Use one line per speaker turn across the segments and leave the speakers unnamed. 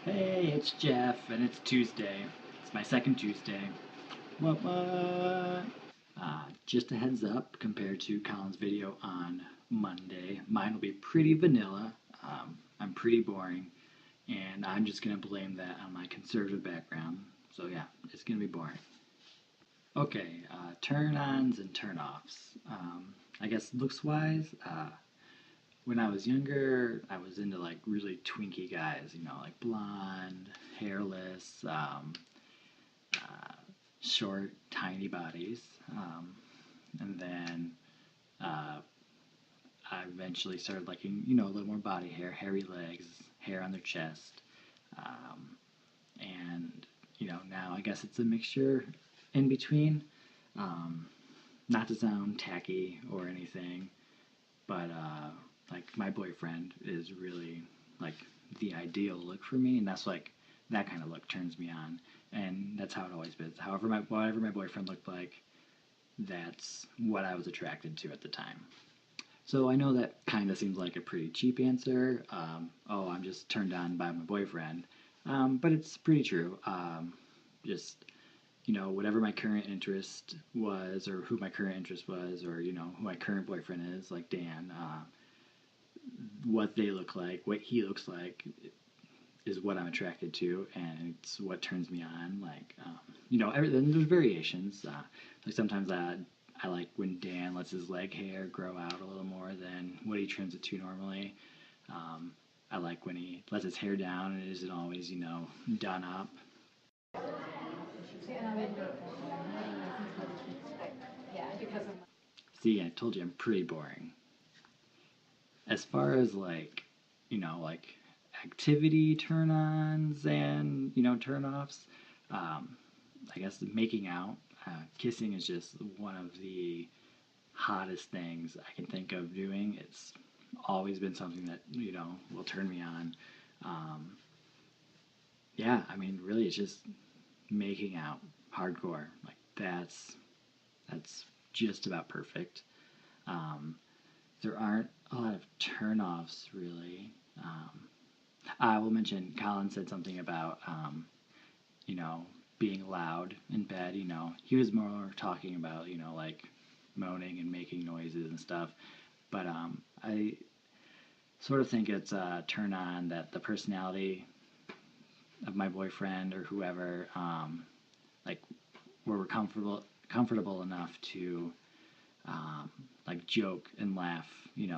Hey, it's Jeff, and it's Tuesday. It's my second Tuesday. What? Just a heads up, compared to Colin's video on Monday, mine will be pretty vanilla. I'm pretty boring, and I'm just gonna blame that on my conservative background. So yeah, it's gonna be boring. Okay, turn-ons and turn-offs. I guess looks-wise, when I was younger, I was into like really twinky guys, like blonde, hairless, uh, short, tiny bodies. And then uh, I eventually started liking, a little more body hair, hairy legs, hair on their chest. Um, and, now I guess it's a mixture in between. Um, Not to sound tacky or anything, but like my boyfriend is really like the ideal look for me, and that's like that kind of look turns me on, and that's how it always been. However, whatever my boyfriend looked like, that's what I was attracted to at the time. So I know that kind of seems like a pretty cheap answer. Oh, I'm just turned on by my boyfriend, but it's pretty true. Just whatever my current interest was, or who my current interest was, or who my current boyfriend is, like Dan. What they look like, what he looks like, is what I'm attracted to, and it's what turns me on. Like, everything. There's variations. Like sometimes I like when Dan lets his leg hair grow out a little more than what he trims it to normally. I like when he lets his hair down and it isn't always, done up. See, I told you I'm pretty boring. As far as like, like activity turn-ons and turn-offs, I guess making out, kissing is just one of the hottest things I can think of doing. It's always been something that will turn me on. Um, yeah, I mean, really, it's just making out hardcore. Like that's just about perfect. Um, there aren't a lot of turn-offs really. I will mention Colin said something about you know being loud in bed. He was more talking about like moaning and making noises and stuff. But I sort of think it's a turn on that the personality of my boyfriend or whoever, like where we're comfortable enough to like joke and laugh,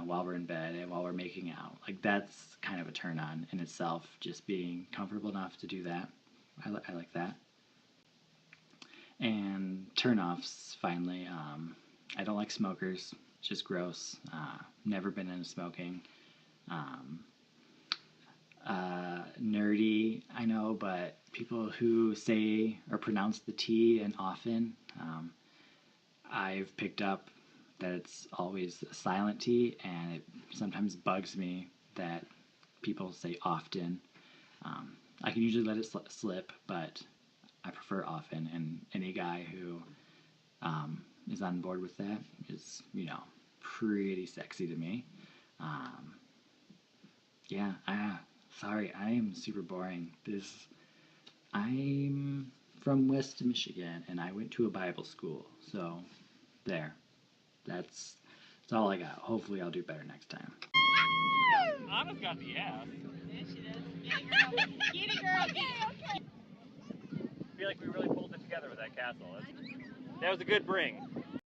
while we're in bed and while we're making out. Like that's kind of a turn on in itself. Just being comfortable enough to do that. I like that. And turn offs. Finally, I don't like smokers. It's just gross. Never been into smoking. Um, Nerdy, I know, but people who say or pronounce the T and often, I've picked up that it's always a silent T, and it sometimes bugs me that people say often. I can usually let it slip, but I prefer often, and any guy who is on board with that is, pretty sexy to me. Um, yeah, sorry, I am super boring. I'm from West Michigan, and I went to a Bible school, so there. That's that's all I got. Hopefully, I'll do better next time.
Anna's got the ass.
Yeah, she does. Get it, girl. Get it, girl.
I feel like we really pulled it together with that castle. That was a good bring.